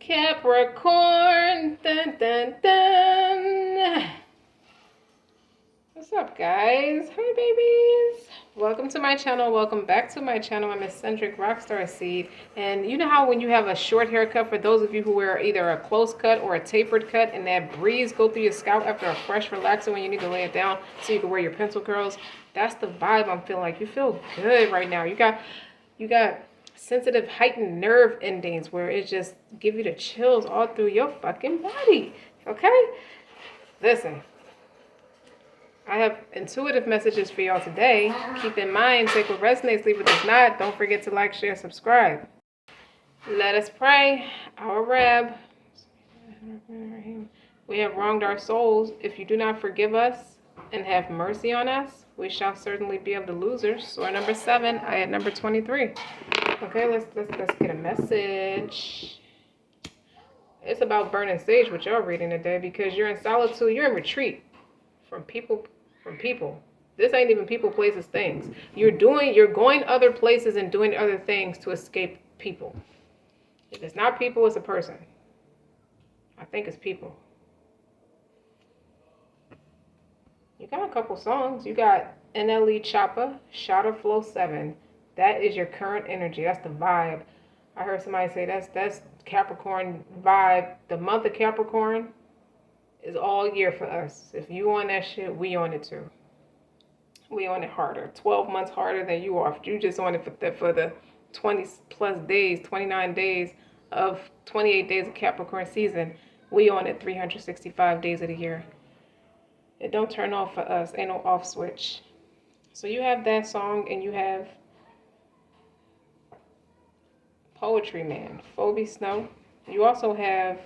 Capricorn, dun dun dun. What's up, guys? Hi, babies. Welcome to my channel. Welcome back to my channel. I'm eccentric RockStar'Seed. And you know how when you have a short haircut, for those of you who wear either a close cut or a tapered cut, and that breeze go through your scalp after a fresh relaxer when you need to lay it down so you can wear your pencil curls? That's the vibe I'm feeling like. You feel good right now. You got sensitive, heightened nerve endings where it just give you the chills all through your fucking body. Okay? Listen. I have intuitive messages for y'all today. Keep in mind, take what resonates, leave what does not. Don't forget to like, share, subscribe. Let us pray. Our Reb. We have wronged our souls. If you do not forgive us and have mercy on us, we shall certainly be of the losers. Surah number 7, ayat number 23. Okay, let's get a message. It's about burning sage, what y'all reading today, because you're in solitude, you're in retreat from people. This ain't even people, places, things. You're going other places and doing other things to escape people. If it's not people, it's a person. I think it's people. You got a couple songs. You got NLE Choppa, Shadow Flow 7. That is your current energy. That's the vibe. I heard somebody say that's Capricorn vibe. The month of Capricorn is all year for us. If you on that shit, we on it too. We on it harder. 12 months harder than you are. If you just on it for the 20 plus days, 29 days of 28 days of Capricorn season, we on it 365 days of the year. It don't turn off for us. Ain't no off switch. So you have that song, and you have Poetry Man, Phoebe Snow. You also have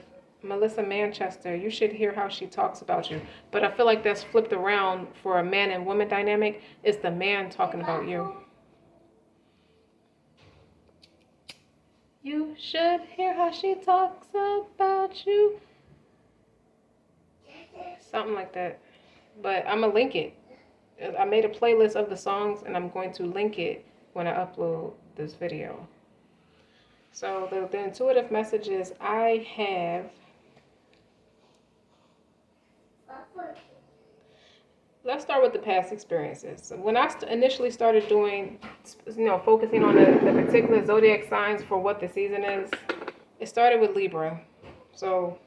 Melissa Manchester. You should hear how she talks about you. But I feel like that's flipped around for a man and woman dynamic. It's the man talking about you. You should hear how she talks about you. Something like that. But I'm going to link it. I made a playlist of the songs, and I'm going to link it when I upload this video. So the intuitive messages I have. Let's start with the past experiences. When I initially started doing, focusing on the particular zodiac signs for what the season is, it started with Libra. So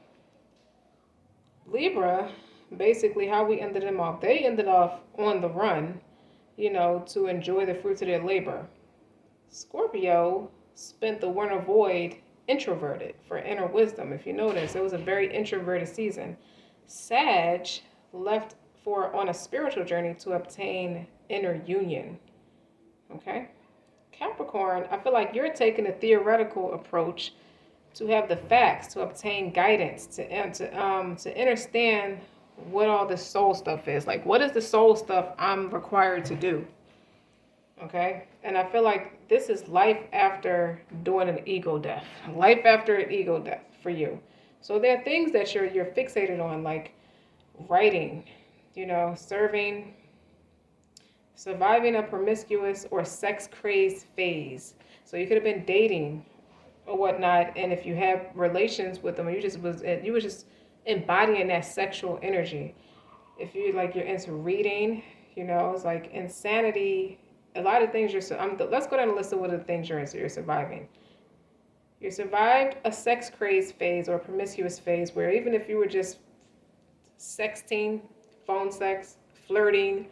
Libra, basically how we ended them off, they ended off on the run, to enjoy the fruits of their labor. Scorpio spent the winter void introverted for inner wisdom. If you notice, it was a very introverted season. Sag left on a spiritual journey to obtain inner union. Okay? Capricorn, I feel like you're taking a theoretical approach to have the facts, to obtain guidance, to understand what all this soul stuff is. Like, what is the soul stuff I'm required to do? Okay? And I feel like this is life after doing an ego death. Life after an ego death for you. So there are things that you're fixated on, like writing, surviving a promiscuous or sex-crazed phase. So you could have been dating or whatnot, and if you have relations with them, you were just embodying that sexual energy. If you're into reading, it's like insanity. A lot of things let's go down the list of what the things you're surviving. You survived a sex-crazed phase or a promiscuous phase where even if you were just sexting, phone sex, flirting,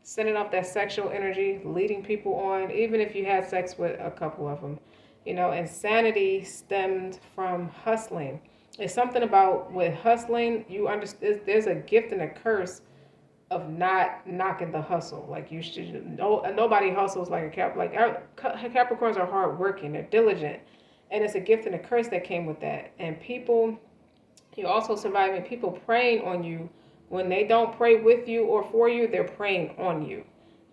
sending off that sexual energy, leading people on, even if you had sex with a couple of them. Insanity stemmed from hustling. It's something about with hustling, you understand there's a gift and a curse of not knocking the hustle. Like you should, nobody hustles like a Capricorns are hardworking, they're diligent. And it's a gift and a curse that came with that. And you're also surviving people preying on you. When they don't pray with you or for you, they're preying on you.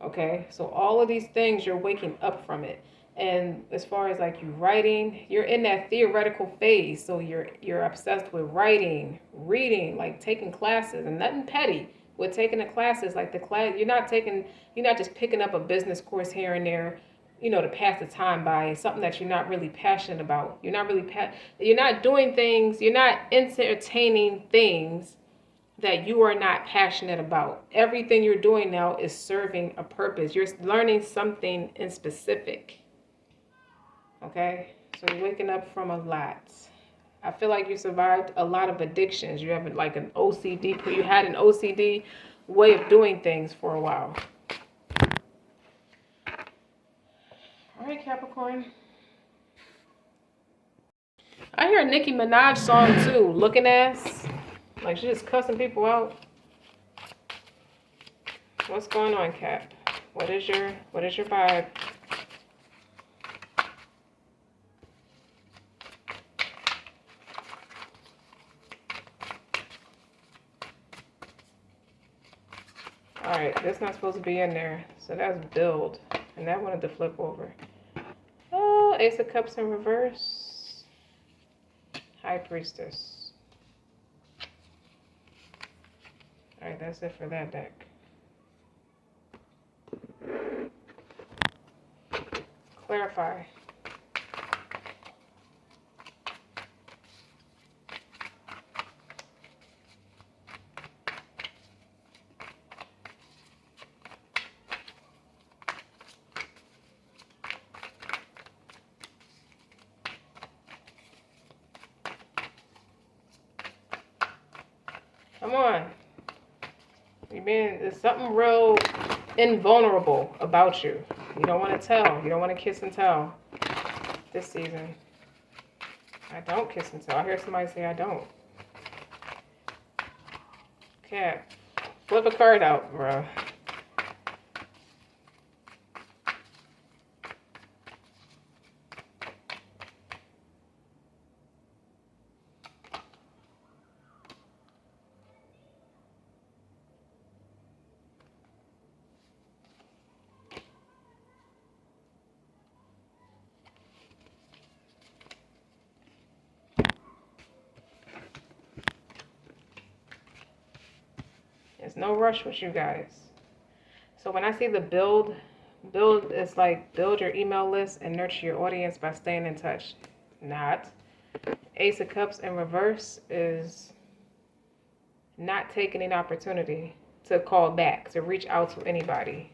Okay? So all of these things, you're waking up from it. And as far as like you writing, you're in that theoretical phase. So you're obsessed with writing, reading, like taking classes, and nothing petty with taking the classes. Like the class, you're not just picking up a business course here and there you know, to pass the time by. It's something that you're not really passionate about. You're not really you're not doing things, you're not entertaining things that you are not passionate about. Everything you're doing now is serving a purpose. You're learning something in specific. Okay? So you're waking up from a lot. I feel like you survived a lot of addictions. You have like an OCD, you had an OCD way of doing things for a while. All right, Capricorn. I hear a Nicki Minaj song too, Looking Ass. Like she's just cussing people out. What's going on, Cap? What is your vibe? Alright, that's not supposed to be in there. So that's build. And that wanted to flip over. Oh, Ace of Cups in reverse. High Priestess. Alright, that's it for that deck. Clarify. Come on. There's something real invulnerable about you. You don't want to tell. You don't want to kiss and tell this season. I don't kiss and tell. I hear somebody say I don't. Cap. Flip a card out, bro. There's no rush with you guys. So when I see the build is like build your email list and nurture your audience by staying in touch. Not. Ace of Cups in reverse is not taking an opportunity to call back, to reach out to anybody.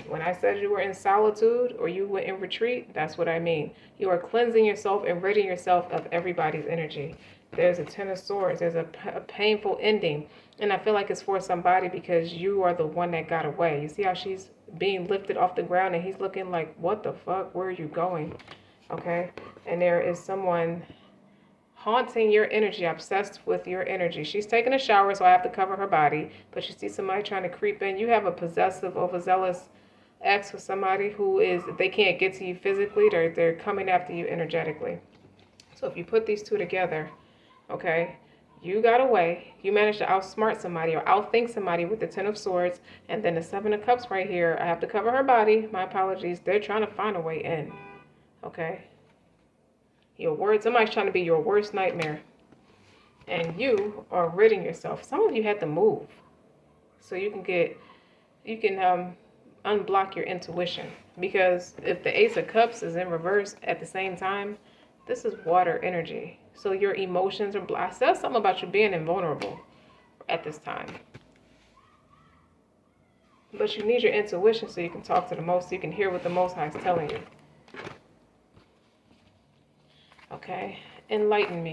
When I said you were in solitude or you were in retreat, that's what I mean. You are cleansing yourself and ridding yourself of everybody's energy. There's a Ten of Swords. There's a painful ending. And I feel like it's for somebody because you are the one that got away. You see how she's being lifted off the ground and he's looking like, what the fuck? Where are you going? Okay? And there is someone haunting your energy, obsessed with your energy. She's taking a shower, so I have to cover her body. But you see somebody trying to creep in. You have a possessive, overzealous ex with somebody who is, they can't get to you physically. They're coming after you energetically. So if you put these two together, okay, you got away. You managed to outsmart somebody or outthink somebody with the Ten of Swords. And then the Seven of Cups right here. I have to cover her body. My apologies. They're trying to find a way in. Okay? Somebody's trying to be your worst nightmare. And you are ridding yourself. Some of you had to move. So you can unblock your intuition. Because if the Ace of Cups is in reverse at the same time, this is water energy. So your emotions are blocked. It says something about you being invulnerable at this time. But you need your intuition so you can talk to the Most, so you can hear what the Most High is telling you. Okay? Enlighten me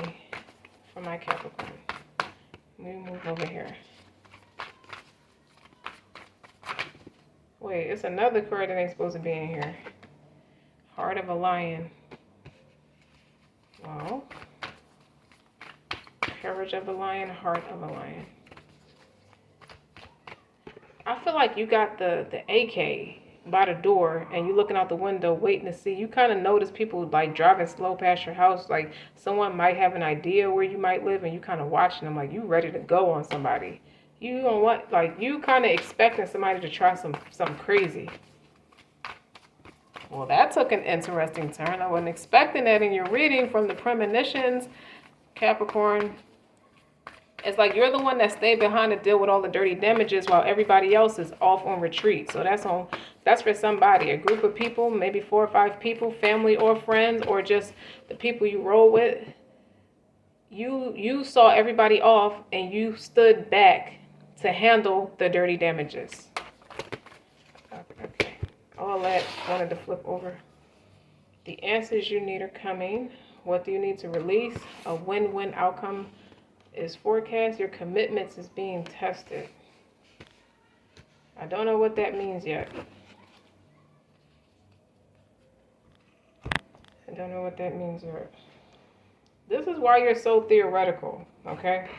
for my Capricorn. Let me move over here. Wait, it's another card that ain't supposed to be in here. Heart of a Lion. Well, Courage of a Lion, Heart of a Lion. I feel like you got the AK by the door and you looking out the window waiting to see. You kind of notice people like driving slow past your house. Like someone might have an idea where you might live and you kind of watching them like you ready to go on somebody. You don't want, like, you kind of expecting somebody to try something crazy. Well, that took an interesting turn. I wasn't expecting that in your reading from the premonitions, Capricorn. It's like you're the one that stayed behind to deal with all the dirty damages while everybody else is off on retreat. So that's for somebody, a group of people, maybe 4 or 5 people, family or friends, or just the people you roll with. You saw everybody off and you stood back to handle the dirty damages. Okay. All that wanted to flip over. The answers you need are coming. What do you need to release? A win-win outcome is forecast. Your commitments is being tested. I don't know what that means yet. I don't know what that means yet. This is why you're so theoretical, okay?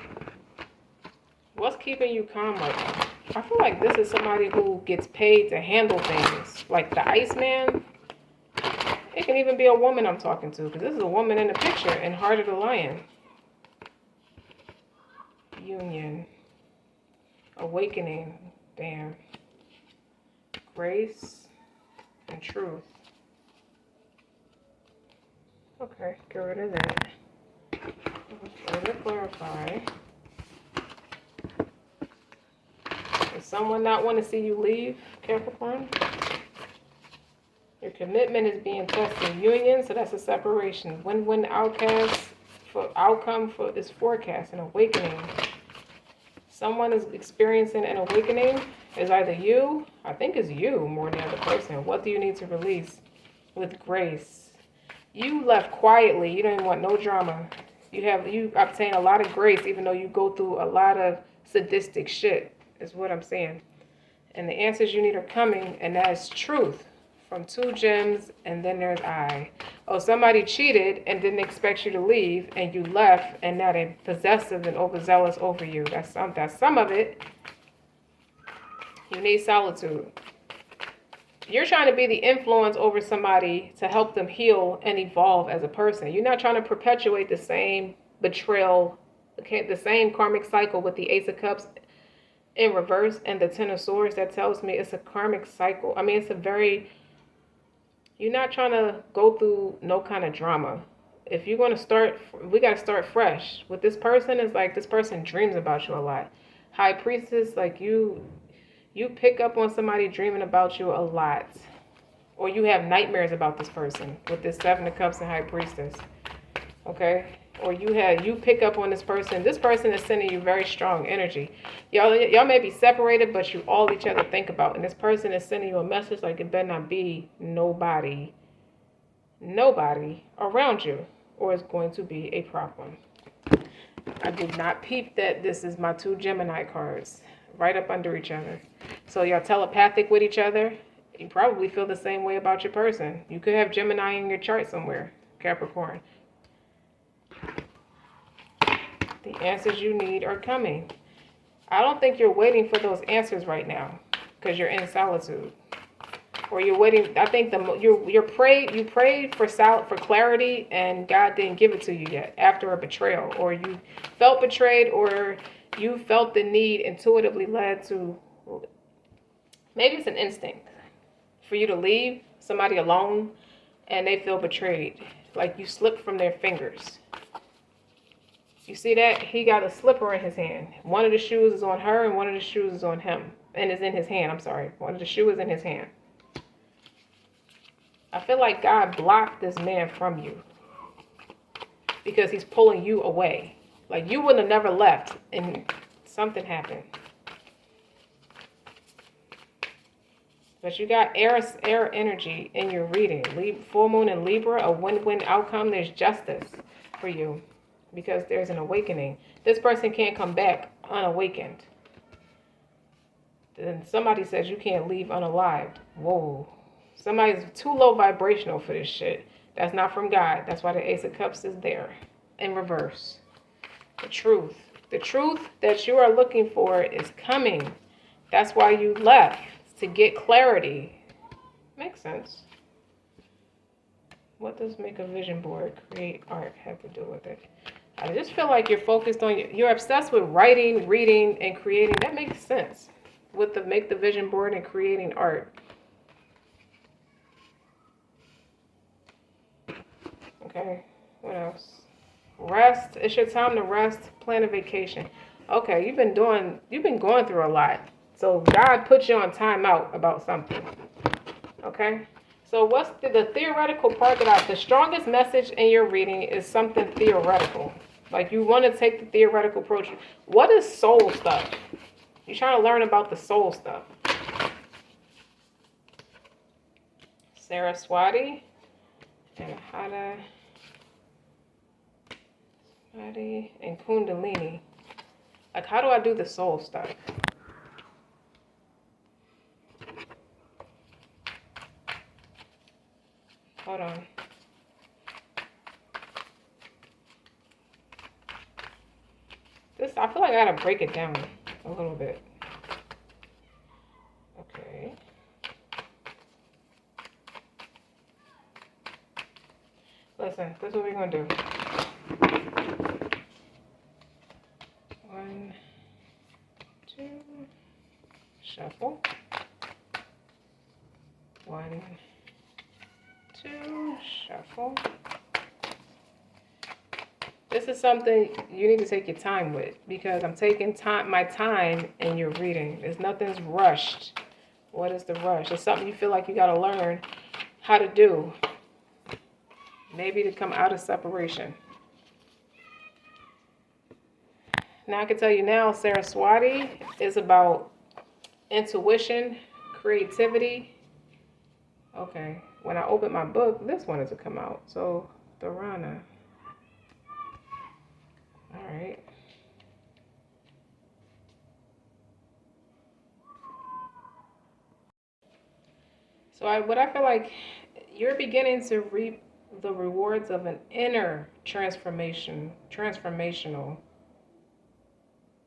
What's keeping you calm right now? I feel like this is somebody who gets paid to handle things. Like the Iceman. It can even be a woman I'm talking to, because this is a woman in the picture in Heart of the Lion. Union. Awakening. Damn. Grace and truth. Okay, get rid of that. Further clarify. Does someone not want to see you leave, Capricorn? Your commitment is being tested. Union, so that's a separation. Win-win outcome for this forecast, an awakening. Someone is experiencing an awakening. Is either you, I think it's you more than the other person. What do you need to release with grace? You left quietly. You don't even want no drama. You obtain a lot of grace, even though you go through a lot of sadistic shit, is what I'm saying. And the answers you need are coming, and that is truth. From 2 gems, and then there's I. Oh, somebody cheated and didn't expect you to leave, and you left, and now they're possessive and overzealous over you. That's some of it. You need solitude. You're trying to be the influence over somebody to help them heal and evolve as a person. You're not trying to perpetuate the same betrayal, the same karmic cycle with the Ace of Cups in reverse and the Ten of Swords. That tells me it's a karmic cycle. I mean, you're not trying to go through no kind of drama. If you're going to start, we got to start fresh. With this person, it's like this person dreams about you a lot. High Priestess, like you pick up on somebody dreaming about you a lot. Or you have nightmares about this person with this 7 of Cups and High Priestess. Okay? Or you pick up on this person. This person is sending you very strong energy. Y'all may be separated, but you all each other think about. And this person is sending you a message like it better not be nobody around you, or it's going to be a problem. I did not peep that this is my 2 Gemini cards right up under each other. So y'all telepathic with each other. You probably feel the same way about your person. You could have Gemini in your chart somewhere, Capricorn. The answers you need are coming. I don't think you're waiting for those answers right now because you're in solitude. Or you're waiting. I think you prayed for clarity and God didn't give it to you yet after a betrayal, or you felt betrayed, or you felt the need intuitively led to, maybe it's an instinct for you to leave somebody alone and they feel betrayed, like you slipped from their fingers. You see that? He got a slipper in his hand. One of the shoes is on her and one of the shoes is on him. And is in his hand. I'm sorry. One of the shoes is in his hand. I feel like God blocked this man from you. Because he's pulling you away. Like you wouldn't have never left. And something happened. But you got air energy in your reading. Full moon in Libra, a win-win outcome. There's justice for you. Because there's an awakening. This person can't come back unawakened. Then somebody says you can't leave unalived. Whoa. Somebody's too low vibrational for this shit. That's not from God. That's why the Ace of Cups is there. In reverse. The truth. The truth that you are looking for is coming. That's why you left. To get clarity. Makes sense. What does make a vision board, create art have to do with it? I just feel like you're focused on, you're obsessed with writing, reading, and creating. That makes sense. With the make the vision board and creating art. Okay, what else? Rest. It's your time to rest. Plan a vacation. Okay, you've been going through a lot. So God put you on timeout about something. Okay? So what's the theoretical part the strongest message in your reading is something theoretical. Like you want to take the theoretical approach. What is soul stuff? You're trying to learn about the soul stuff. Saraswati and Hada and Kundalini. Like, how do I do the soul stuff? Hold on. I feel like I gotta break it down a little bit. Okay. Listen, this is what we're gonna do. 1, 2, shuffle. 1, 2, shuffle. This is something you need to take your time with because I'm taking my time in your reading. Nothing's rushed. What is the rush? It's something you feel like you got to learn how to do. Maybe to come out of separation. Now I can tell you now, Saraswati is about intuition, creativity. Okay, when I open my book, this one is to come out. So, Dharana. All right. So what I feel like you're beginning to reap the rewards of an inner transformational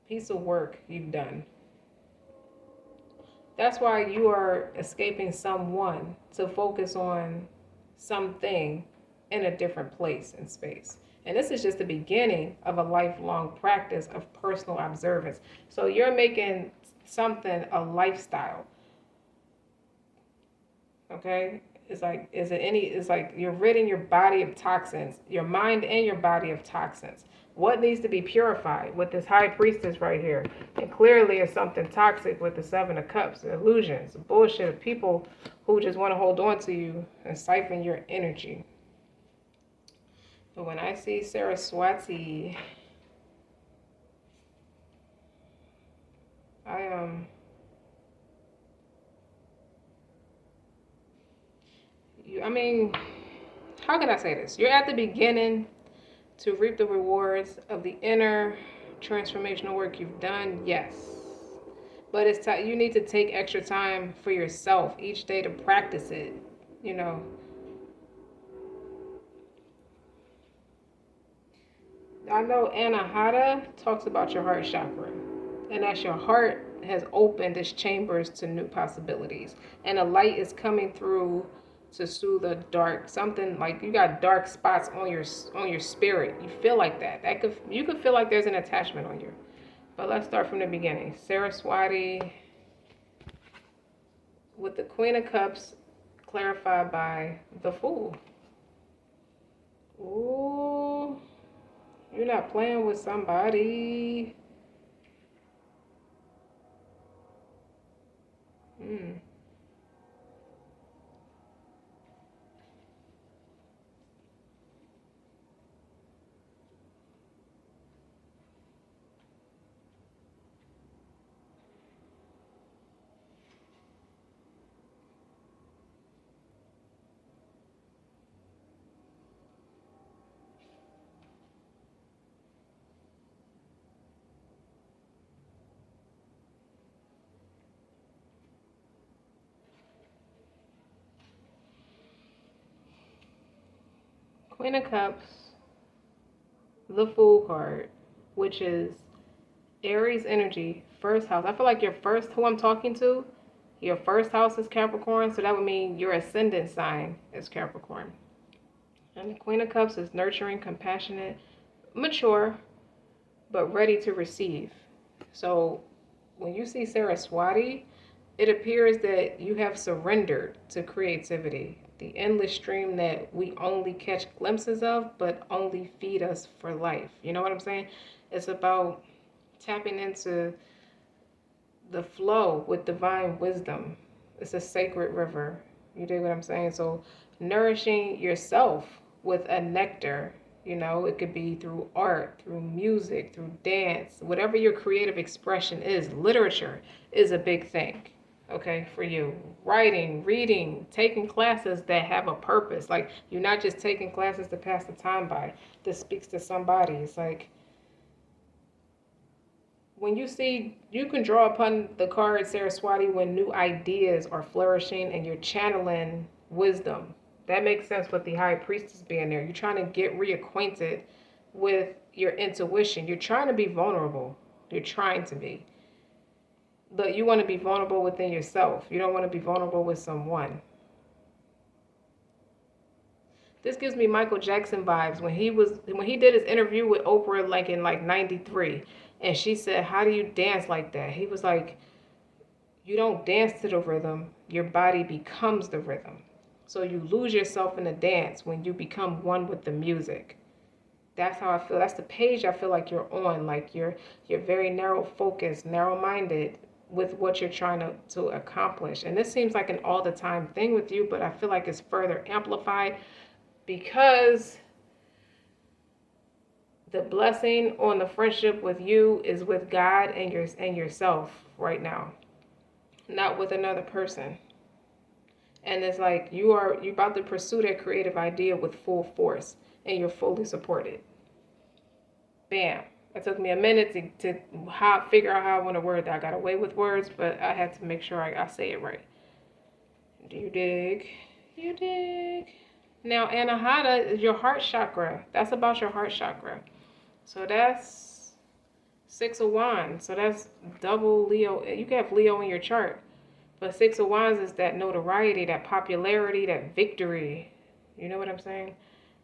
piece of work you've done. That's why you are escaping someone to focus on something in a different place and space. And this is just the beginning of a lifelong practice of personal observance. So you're making something a lifestyle. Okay? It's like you're ridding your body of toxins, your mind and your body of toxins. What needs to be purified with this high priestess right here? And clearly it's something toxic with the 7 of Cups, the illusions, the bullshit of people who just want to hold on to you and siphon your energy. But when I see Saraswati, how can I say this? You're at the beginning to reap the rewards of the inner transformational work you've done, yes. But you need to take extra time for yourself each day to practice it, you know. I know Anahata talks about your heart chakra, and that's your heart has opened its chambers to new possibilities, and a light is coming through to soothe the dark. Something like you got dark spots on your spirit. You feel like that. You could feel like there's an attachment on you. But let's start from the beginning. Saraswati with the Queen of Cups clarified by the Fool. Ooh. You're not playing with somebody. Queen of Cups, the Fool card, which is Aries energy, first house. I feel like who I'm talking to, your first house is Capricorn, so that would mean your ascendant sign is Capricorn. And the Queen of Cups is nurturing, compassionate, mature, but ready to receive. So when you see Saraswati, it appears that you have surrendered to creativity, the endless stream that we only catch glimpses of, but only feed us for life. You know what I'm saying? It's about tapping into the flow with divine wisdom. It's a sacred river. You dig what I'm saying? So nourishing yourself with a nectar, it could be through art, through music, through dance, whatever your creative expression is. Literature is a big thing, okay, for you. Writing, reading, taking classes that have a purpose. Like, you're not just taking classes to pass the time by. This speaks to somebody. It's like, when you see, you can draw upon the card Saraswati when new ideas are flourishing and you're channeling wisdom. That makes sense with the high priestess being there. You're trying to get reacquainted with your intuition. You're trying to be vulnerable. You're trying to be. But you want to be vulnerable within yourself. You don't want to be vulnerable with someone. This gives me Michael Jackson vibes when he did his interview with Oprah like in like 93, and she said, "How do you dance like that?" He was like, "You don't dance to the rhythm. Your body becomes the rhythm. So you lose yourself in the dance when you become one with the music." That's how I feel. That's the page I feel like you're on. Like you're very narrow focused, narrow minded with what you're trying to accomplish. And this seems like an all the time thing with you, but I feel like it's further amplified because the blessing on the friendship with you is with God and yourself right now, not with another person. And it's like you're about to pursue that creative idea with full force, and you're fully supported. Bam. It took me a minute to figure out how I want to word that. I got away with words, but I had to make sure I say it right. Do you dig? You dig? Now, Anahata is your heart chakra. That's about your heart chakra. So that's 6 of Wands. So that's double Leo. You can have Leo in your chart. But 6 of Wands is that notoriety, that popularity, that victory. You know what I'm saying?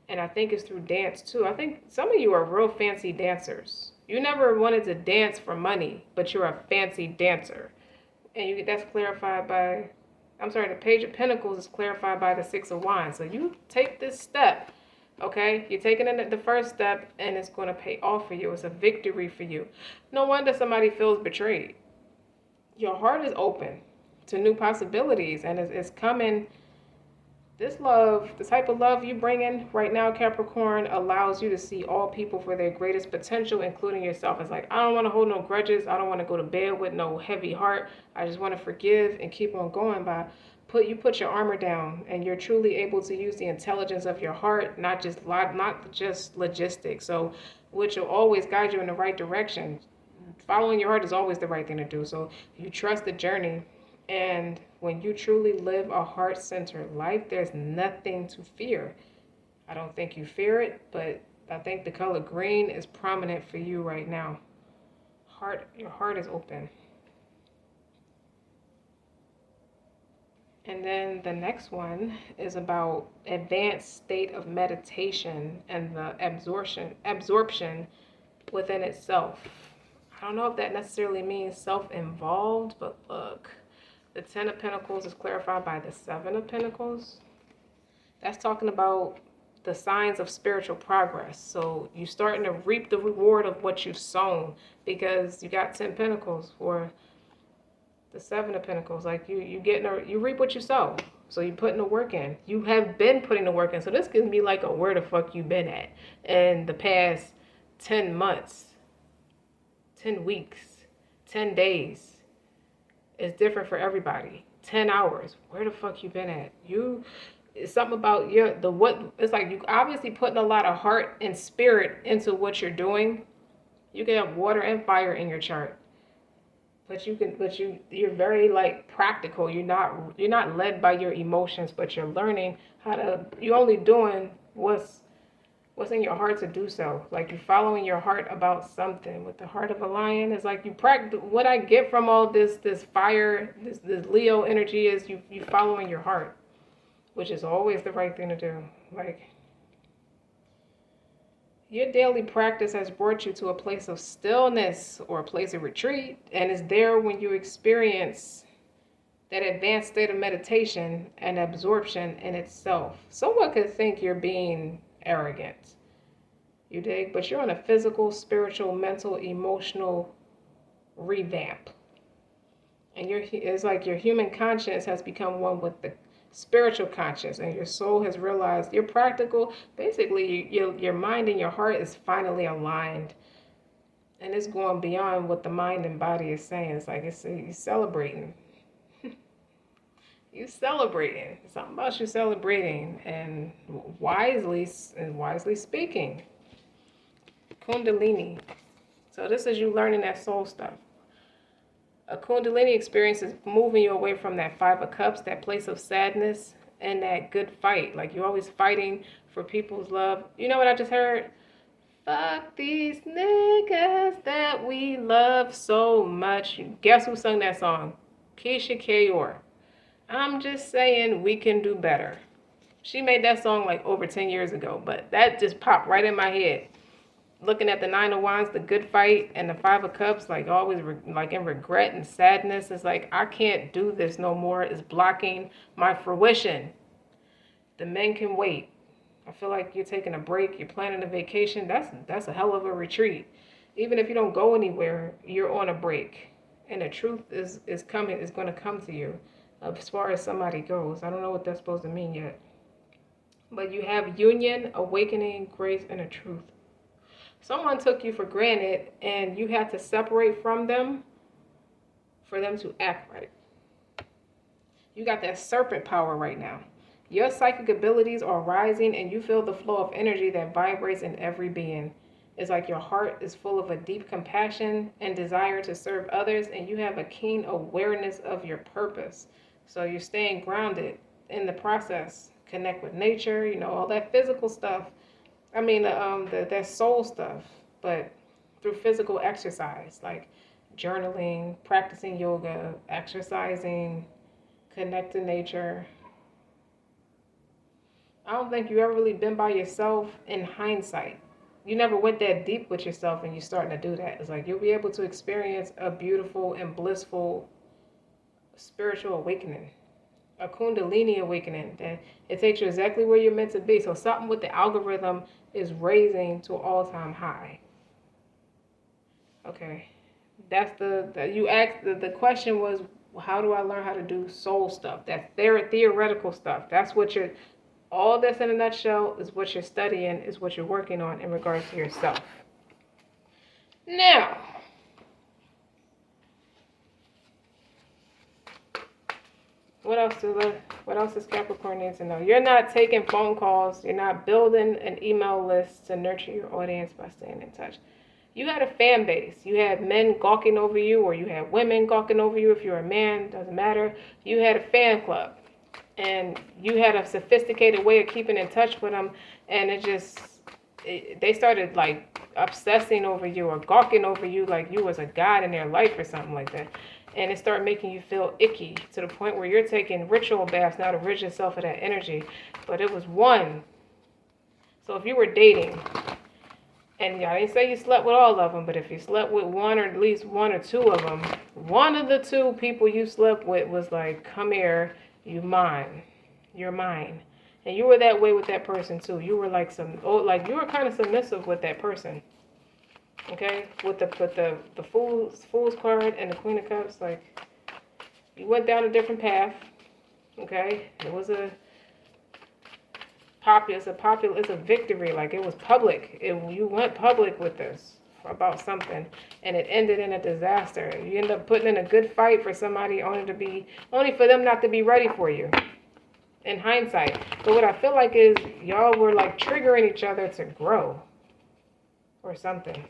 And I think it's through dance too. I think some of you are real fancy dancers. You never wanted to dance for money, but you're a fancy dancer. And that's clarified by, the Page of Pentacles is clarified by the 6 of Wands. So you take this step, okay? You're taking the first step, and it's going to pay off for you. It's a victory for you. No wonder somebody feels betrayed. Your heart is open to new possibilities, and it's coming. This love, the type of love you bring in right now, Capricorn, allows you to see all people for their greatest potential, including yourself. It's like, I don't want to hold no grudges. I don't want to go to bed with no heavy heart. I just want to forgive and keep on going by you put your armor down, and you're truly able to use the intelligence of your heart, not just logistics. So, which will always guide you in the right direction. Following your heart is always the right thing to do. So you trust the journey. And when you truly live a heart-centered life, there's nothing to fear. I don't think you fear it, but I think the color green is prominent for you right now. Your heart is open. And then the next one is about advanced state of meditation and the absorption within itself. I don't know if that necessarily means self-involved, but look. The 10 of Pentacles is clarified by the 7 of Pentacles. That's talking about the signs of spiritual progress. So you're starting to reap the reward of what you've sown, because you got 10 Pentacles for the 7 of Pentacles. Like you reap what you sow. So you're putting the work in. You have been putting the work in. So this gives me like a where the fuck you been at in the past 10 months, 10 weeks, 10 days. It's different for everybody. 10 hours. Where the fuck you been at? It's something about it's like you obviously putting a lot of heart and spirit into what you're doing. You can have water and fire in your chart. But you're very like practical. You're not led by your emotions, but you're learning you're only doing what's in your heart to do so. Like you're following your heart about something. With the heart of a lion, it's like you practice. What I get from all this fire, this Leo energy is you following your heart, which is always the right thing to do. Like your daily practice has brought you to a place of stillness or a place of retreat, and it's there when you experience that advanced state of meditation and absorption in itself. Someone could think you're being arrogant, you dig? But you're on a physical, spiritual, mental, emotional revamp. And it's like your human conscience has become one with the spiritual conscience, and your soul has realized you're practical. Basically, your mind and your heart is finally aligned, and it's going beyond what the mind and body is saying. It's like you're celebrating. You celebrating. Something about you celebrating and wisely speaking. Kundalini. So this is you learning that soul stuff. A Kundalini experience is moving you away from that Five of Cups, that place of sadness, and that good fight. Like you're always fighting for people's love. You know what I just heard? Fuck these niggas that we love so much. Guess who sung that song? Keisha Kayor. I'm just saying we can do better. She made that song like over 10 years ago, but that just popped right in my head. Looking at the Nine of Wands, the good fight, and the Five of Cups, like always like in regret and sadness. It's like, I can't do this no more. It's blocking my fruition. The men can wait. I feel like you're taking a break. You're planning a vacation. That's a hell of a retreat. Even if you don't go anywhere, you're on a break. And the truth is coming, is going to come to you. As far as somebody goes. I don't know what that's supposed to mean yet. But you have union, awakening, grace, and a truth. Someone took you for granted and you had to separate from them for them to act right. You got that serpent power right now. Your psychic abilities are rising and you feel the flow of energy that vibrates in every being. It's like your heart is full of a deep compassion and desire to serve others, and you have a keen awareness of your purpose. So you're staying grounded in the process. Connect with nature, all that physical stuff. I mean, that soul stuff, but through physical exercise, like journaling, practicing yoga, exercising, connect to nature. I don't think you ever really been by yourself in hindsight. You never went that deep with yourself and you're starting to do that. It's like you'll be able to experience a beautiful and blissful spiritual awakening. A Kundalini awakening, that it takes you exactly where you're meant to be. So something with the algorithm is raising to all-time high. Okay, that's the question was, how do I learn how to do soul stuff? That theoretical stuff. That's what all this in a nutshell is what you're studying, is what you're working on in regards to yourself. Now, what else does Capricorn need to know? You're not taking phone calls. You're not building an email list to nurture your audience by staying in touch. You had a fan base. You had men gawking over you, or you had women gawking over you. If you're a man, doesn't matter. You had a fan club, and you had a sophisticated way of keeping in touch with them, and they started like obsessing over you or gawking over you like you was a god in their life or something like that. And it started making you feel icky to the point where you're taking ritual baths now to rid yourself of that energy. But it was one. So if you were dating, and I didn't say you slept with all of them, but if you slept with one or at least one or two of them, one of the two people you slept with was like, come here, you're mine. And you were that way with that person too. You were like you were kind of submissive with that person. Okay, with the Fool's card and the Queen of Cups, like you went down a different path. Okay, it was it's a victory. Like it was public. You went public with this about something, and it ended in a disaster. You end up putting in a good fight for somebody only for them not to be ready for you. In hindsight, but what I feel like is y'all were like triggering each other to grow, or something.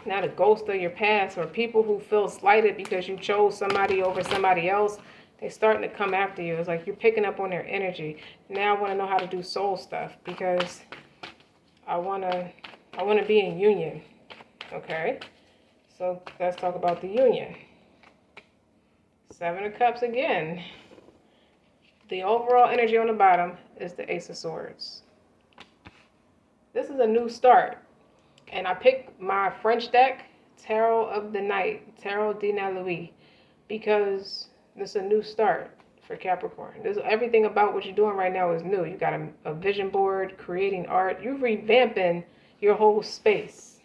Now the ghost of your past, or people who feel slighted because you chose somebody over somebody else, they're starting to come after you. It's like you're picking up on their energy. Now I want to know how to do soul stuff because I want to be in union. Okay, so let's talk about the union. Seven of Cups again. The overall energy on the bottom is the Ace of Swords. This is a new start. And I picked my French deck, Tarot of the Night, Tarot de la Nuit, because this is a new start for Capricorn. Everything about what you're doing right now is new. You got a vision board, creating art. You're revamping your whole space.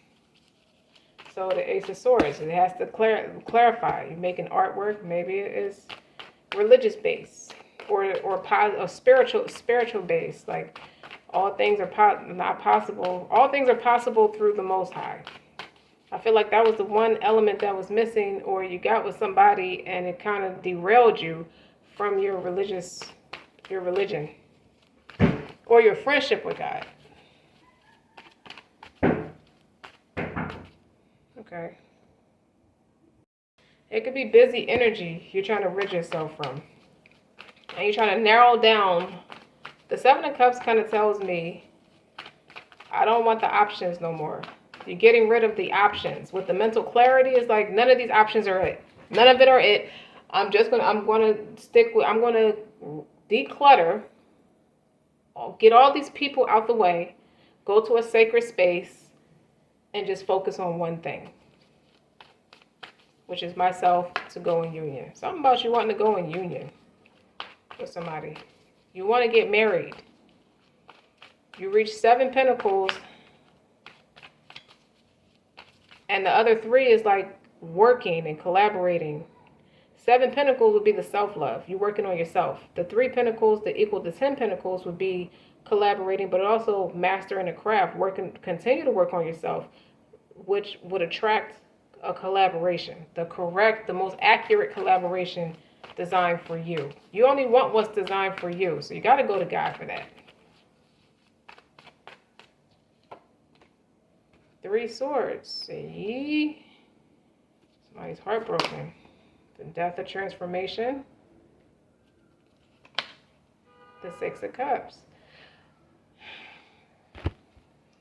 So the Ace of Swords, it has to clarify. You're making artwork, maybe it is religious based or a spiritual based. Like all things are not possible. All things are possible through the Most High. I feel like that was the one element that was missing, or you got with somebody and it kind of derailed you from your religion, or your friendship with God. Okay. It could be busy energy you're trying to rid yourself from. And you're trying to narrow down. The Seven of Cups kind of tells me, I don't want the options no more. You're getting rid of the options. With the mental clarity, it's like none of these options are it. None of it are it. I'm going to declutter. I'll get all these people out the way. Go to a sacred space and just focus on one thing, which is myself, to go in union. Something about you wanting to go in union with somebody. You want to get married. You reach 7 pentacles. And the other 3 is like working and collaborating. 7 pentacles would be the self-love. You're working on yourself. The 3 pentacles that equal the 10 pentacles would be collaborating, but also mastering a craft, continue to work on yourself, which would attract a collaboration. The most accurate collaboration designed for you. You only want what's designed for you. So you got to go to God for that. 3 swords. See? Somebody's heartbroken. The death of transformation. The 6 of Cups.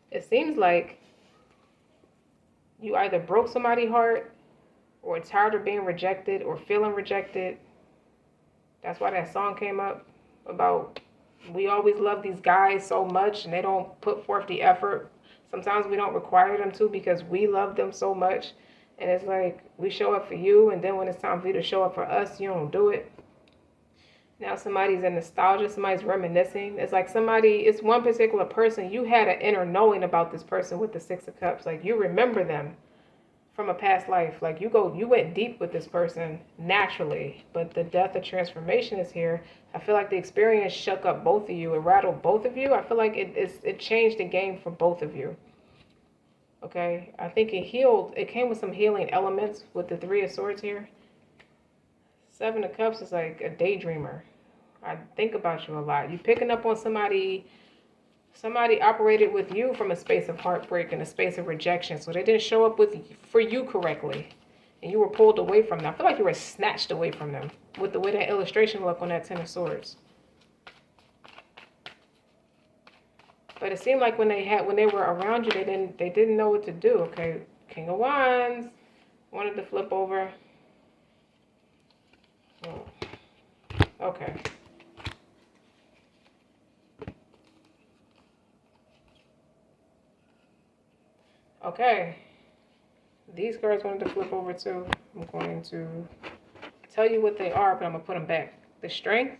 It seems like you either broke somebody's heart or tired of being rejected or feeling rejected. That's why that song came up about we always love these guys so much and they don't put forth the effort. Sometimes we don't require them to because we love them so much. And it's like we show up for you, and then when it's time for you to show up for us, you don't do it. Now somebody's in nostalgia, somebody's reminiscing. It's like it's one particular person. You had an inner knowing about this person with the 6 of Cups. Like you remember them from a past life. Like you went deep with this person naturally. But the death of transformation is here. I feel like the experience shook up both of you. It rattled both of you. I feel like it changed the game for both of you. Okay, I think it came with some healing elements with the 3 of Swords here. 7 of Cups is like a daydreamer. I think about you a lot. You picking up on somebody operated with you from a space of heartbreak and a space of rejection. So they didn't show up for you correctly. And you were pulled away from them. I feel like you were snatched away from them with the way that illustration looked on that 10 of Swords. But it seemed like when they were around you, they didn't know what to do. Okay, King of Wands wanted to flip over. Oh. Okay. Okay. These cards wanted to flip over too. I'm going to tell you what they are, but I'm gonna put them back. The Strength,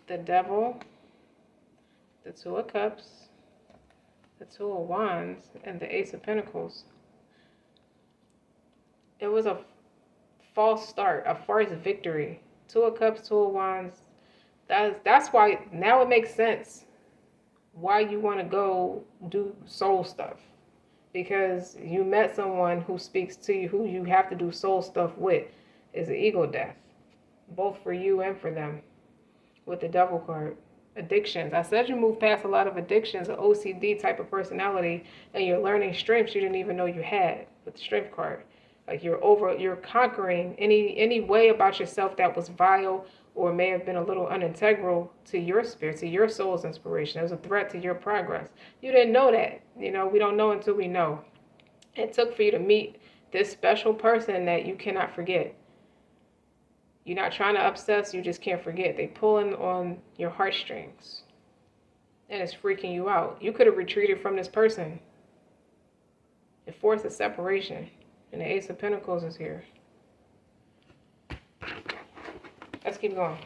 the Devil, the 2 of Cups, the 2 of Wands, and the Ace of Pentacles. It was a false start, a false victory. 2 of Cups, 2 of Wands. That's why now it makes sense why you want to go do soul stuff. Because you met someone who speaks to you, who you have to do soul stuff with. Is an ego death. Both for you and for them. With the Devil card. Addictions. I said you moved past a lot of addictions, an OCD type of personality, and you're learning strengths you didn't even know you had with the Strength card. Like you're conquering any way about yourself that was vile or may have been a little unintegral to your spirit, to your soul's inspiration. It was a threat to your progress. You didn't know that. We don't know until we know. It took for you to meet this special person that you cannot forget. You're not trying to obsess, you just can't forget. They pulling on your heartstrings. And it's freaking you out. You could have retreated from this person. It forced a separation. And the Ace of Pentacles is here. Let's keep going.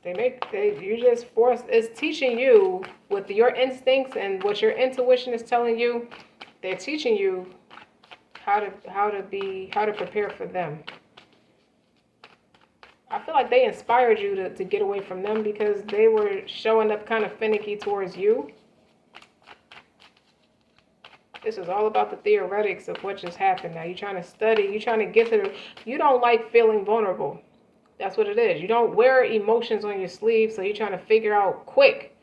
You just force, it's teaching you with your instincts and what your intuition is telling you. They're teaching you how to prepare for them. I feel like they inspired you to get away from them because they were showing up kind of finicky towards you. This is all about the theoretics of what just happened. Now you're trying to study, you're trying to get to the, you don't like feeling vulnerable. That's what it is. You don't wear emotions on your sleeve, so you're trying to figure out quick,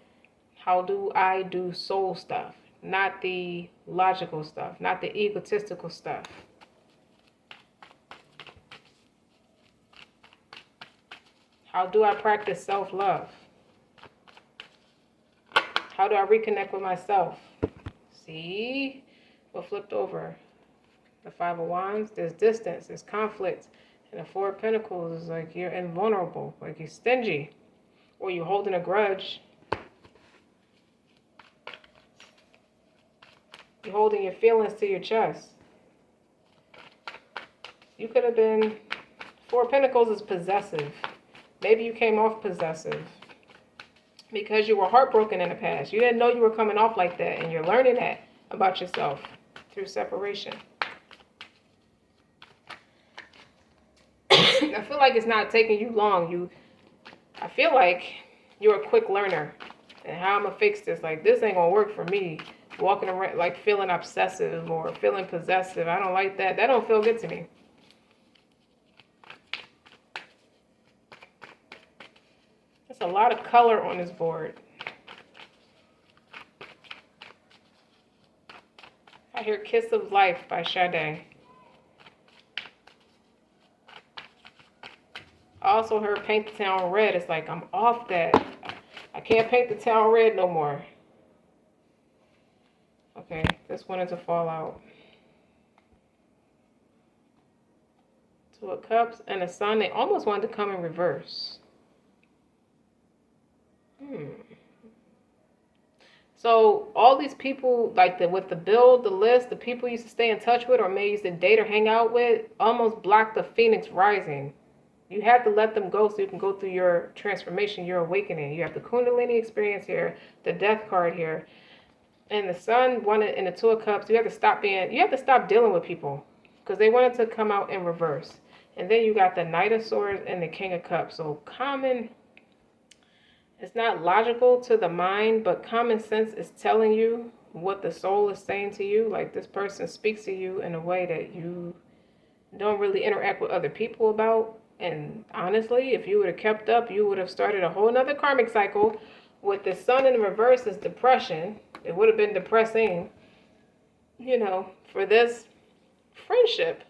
how do I do soul stuff? Not the logical stuff, not the egotistical stuff. How do I practice self-love? How do I reconnect with myself? See what flipped over? The Five of Wands, there's distance, there's conflict. And the Four of Pentacles is like you're invulnerable, like you're stingy, or you're holding a grudge. You're holding your feelings to your chest. You could have been, Four of Pentacles is possessive. Maybe you came off possessive because you were heartbroken in the past. You didn't know you were coming off like that, and you're learning that about yourself through separation. I feel like it's not taking you long. I feel like you're a quick learner. And how I'm going to fix this? Like, this ain't going to work for me. Walking around, like, feeling obsessive or feeling possessive. I don't like that. That don't feel good to me. There's a lot of color on this board. I hear Kiss of Life by Sade. I also heard Paint the Town Red. It's like, I'm off that. I can't paint the town red no more. Okay, this one is a fallout. Two of Cups and the Sun. They almost wanted to come in reverse. So all these people, like with the build, the list, the people you used to stay in touch with or may used to date or hang out with, almost blocked the Phoenix rising. You have to let them go so you can go through your transformation, your awakening. You have the Kundalini experience here, the Death card here. And the Sun wanted in the Two of Cups. You have to stop dealing with people because they wanted to come out in reverse. And then you got the Knight of Swords and the King of Cups. So common, it's not logical to the mind, but common sense is telling you what the soul is saying to you. Like this person speaks to you in a way that you don't really interact with other people about. And honestly, if you would have kept up, you would have started a whole nother karmic cycle. With the Sun in the reverse is depression. It would have been depressing, for this friendship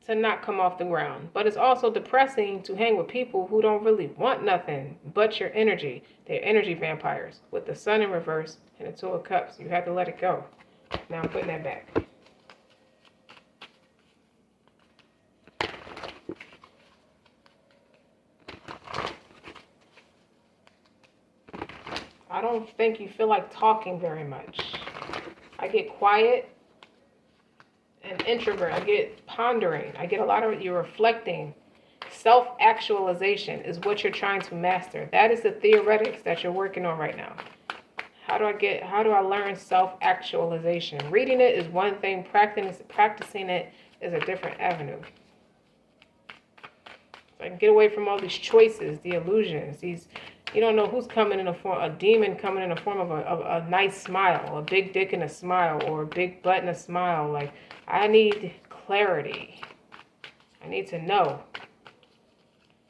to not come off the ground. But it's also depressing to hang with people who don't really want nothing but your energy. They're energy vampires. With the Sun in reverse and the Two of Cups, you have to let it go. Now I'm putting that back. I don't think you feel like talking very much. I get quiet and introvert. I get pondering. I get a lot of you reflecting. Self-actualization is what you're trying to master. That is the theoretics that you're working on right now. How do I learn self-actualization? Reading it is one thing. Practicing it is a different avenue. So I can get away from all these choices, the illusions, you don't know who's coming in a demon coming in the form of a nice smile, a big dick in a smile, or a big butt in a smile. Like, I need clarity. I need to know.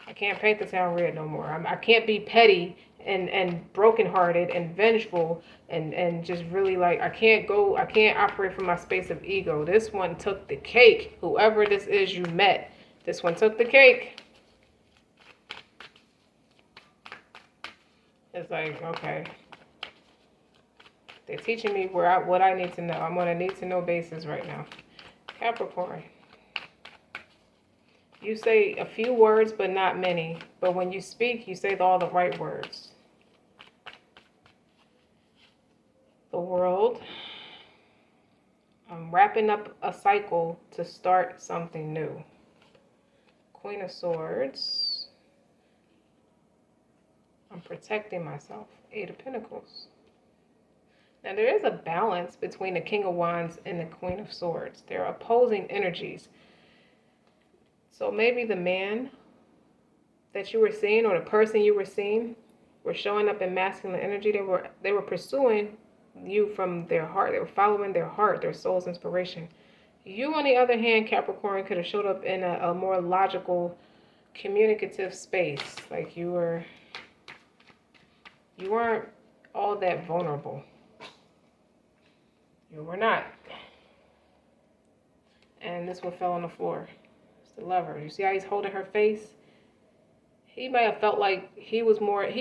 I can't paint the town red no more. I can't be petty and brokenhearted and vengeful and just really like, I can't operate from my space of ego. This one took the cake. Whoever this is you met, this one took the cake. It's like, okay, they're teaching me what I need to know. I'm on a need-to-know basis right now. Capricorn. You say a few words, but not many. But when you speak, you say all the right words. The World. I'm wrapping up a cycle to start something new. Queen of Swords. protecting myself. Eight of Pentacles. Now, there is a balance between the King of Wands and the Queen of Swords. They're opposing energies. So maybe the man that you were seeing or the person you were seeing were showing up in masculine energy. They were pursuing you from their heart. They were following their heart, their soul's inspiration. You, on the other hand, Capricorn, could have showed up in a more logical, communicative space. Like you weren't all that vulnerable. You were not. And this one fell on the floor. It's the Lover. You see how he's holding her face? He may have felt like he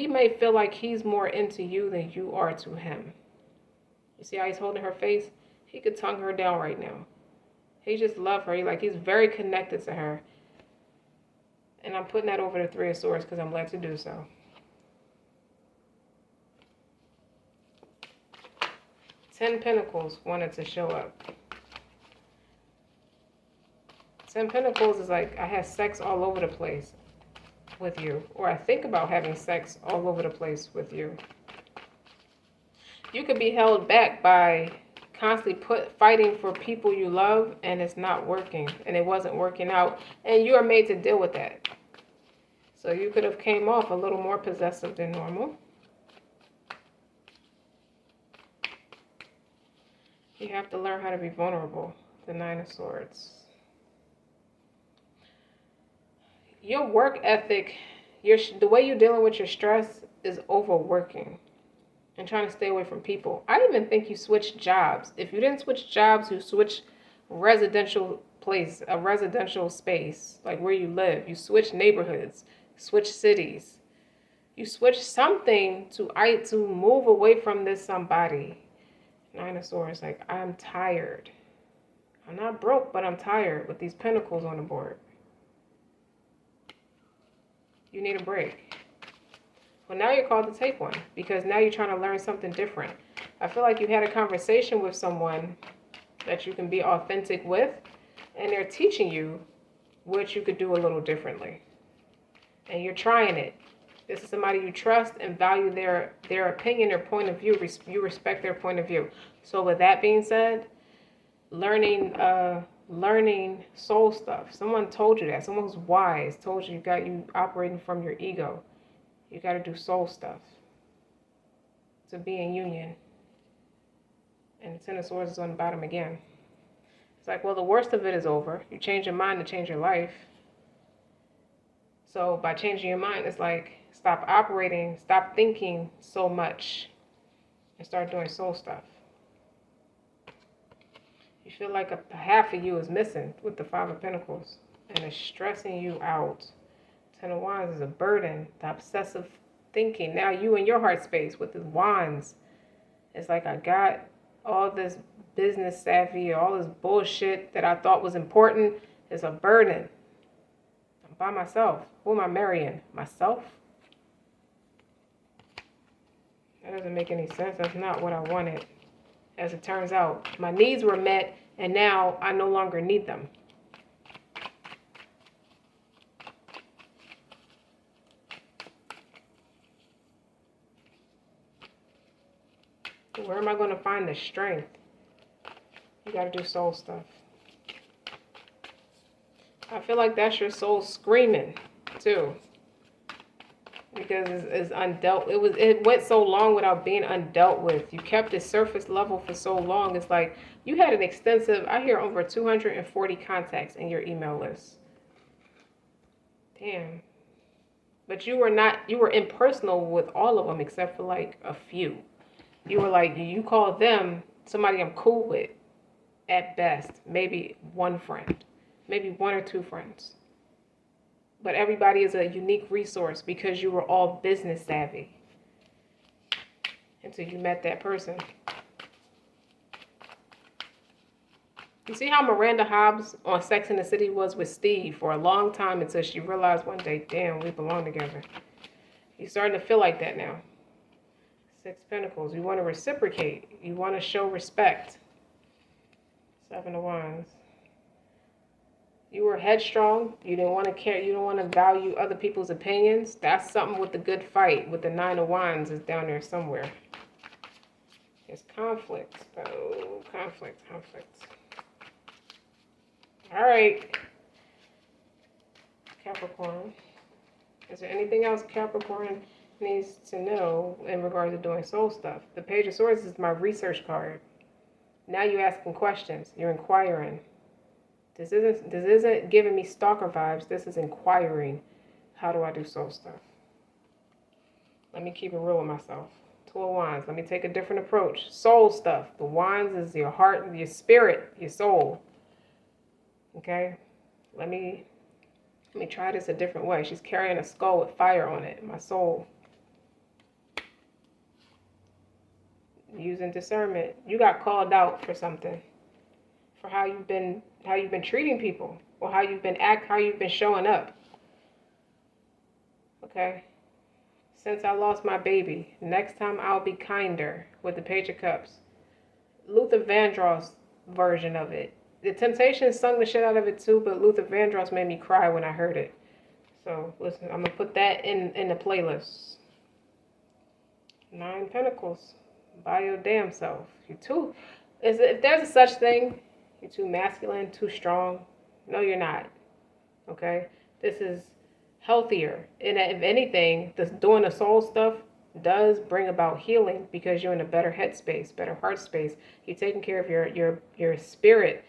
may feel like he's more into you than you are to him. You see how he's holding her face? He could tongue her down right now. He just loves her. He's very connected to her. And I'm putting that over the Three of Swords because I'm led to do so. 10 Pentacles wanted to show up. 10 Pentacles is like, I have sex all over the place with you. Or I think about having sex all over the place with you. You could be held back by constantly fighting for people you love, and it's not working, and it wasn't working out, and you are made to deal with that. So you could have came off a little more possessive than normal. You have to learn how to be vulnerable. The Nine of Swords. Your work ethic, the way you're dealing with your stress is overworking and trying to stay away from people. I even think you switched jobs. If you didn't switch jobs, you switched a residential space, like where you live. You switch neighborhoods, switch cities. You switch something to move away from this somebody. Nine of Swords, like, I'm tired. I'm not broke, but I'm tired with these pentacles on the board. You need a break. Well, now you're called to take one because now you're trying to learn something different. I feel like you had a conversation with someone that you can be authentic with, and they're teaching you what you could do a little differently. And you're trying it. This is somebody you trust and value their opinion, their point of view. You respect their point of view. So with that being said, learning soul stuff. Someone told you that. Someone who's wise told you you operating from your ego. You got to do soul stuff to be in union. And the Ten of Swords is on the bottom again. It's like, well, the worst of it is over. You change your mind to change your life. So by changing your mind, it's like, stop operating, stop thinking so much, and start doing soul stuff. You feel like a half of you is missing with the Five of Pentacles, and it's stressing you out. Ten of Wands is a burden, the obsessive thinking. Now you in your heart space with the Wands. It's like, I got all this business savvy, all this bullshit that I thought was important is a burden. I'm by myself. Who am I marrying? Myself? That doesn't make any sense. That's not what I wanted. As it turns out, my needs were met, and now I no longer need them. Where am I going to find the strength? You got to do soul stuff. I feel like that's your soul screaming, too. Because it's undealt. It went so long without being undealt with. You kept it surface level for so long. It's like you had an extensive, I hear over 240 contacts in your email list. Damn. But you were impersonal with all of them except for like a few. You were like, you call them somebody I'm cool with at best. Maybe one friend. Maybe one or two friends. But everybody is a unique resource because you were all business savvy until you met that person. You see how Miranda Hobbs on Sex and the City was with Steve for a long time until she realized one day, damn, we belong together. You're starting to feel like that now. Six Pentacles. You want to reciprocate. You want to show respect. Seven of Wands. You were headstrong. You didn't want to care. You don't want to value other people's opinions. That's something with the good fight. With the Nine of Wands is down there somewhere. There's conflict. Oh, conflict. All right, Capricorn. Is there anything else Capricorn needs to know in regards to doing soul stuff? The Page of Swords is my research card. Now you're asking questions. You're inquiring. This isn't giving me stalker vibes. This is inquiring. How do I do soul stuff? Let me keep it real with myself. Two of Wands. Let me take a different approach. Soul stuff. The Wands is your heart, your spirit, your soul. Okay? Let me try this a different way. She's carrying a skull with fire on it. My soul. Using discernment. You got called out for something. For how you've been treating people, or how you've been showing up. Okay? Since I lost my baby, next time I'll be kinder, with the Page of Cups. Luther Vandross version of it. The Temptations sung the shit out of it too, but Luther Vandross made me cry when I heard it. So listen, I'm gonna put that in the playlist. 9 Pentacles. By your damn self. If there's a such thing, you're too masculine, too strong. No, you're not. Okay? This is healthier. And if anything, doing the soul stuff does bring about healing because you're in a better headspace, better heart space. You're taking care of your spirit.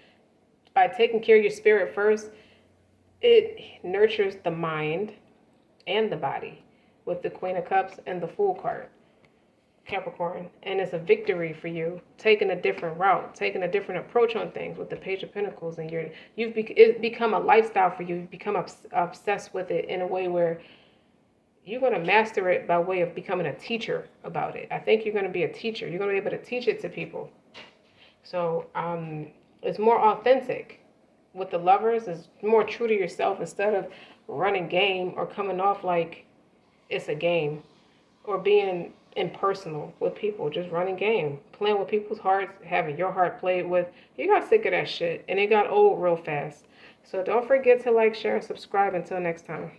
By taking care of your spirit first, it nurtures the mind and the body with the Queen of Cups and the Fool card. Capricorn, and it's a victory for you, taking a different route, taking a different approach on things with the Page of Pentacles, and it's become a lifestyle for you. You've become obsessed with it in a way where you're going to master it by way of becoming a teacher about it. I think you're going to be a teacher. You're going to be able to teach it to people. So it's more authentic. With the Lovers, it's more true to yourself instead of running game or coming off like it's a game or being impersonal with people, just running game, playing with people's hearts, having your heart played with. You got sick of that shit and it got old real fast. So don't forget to like, share, and subscribe. Until next time.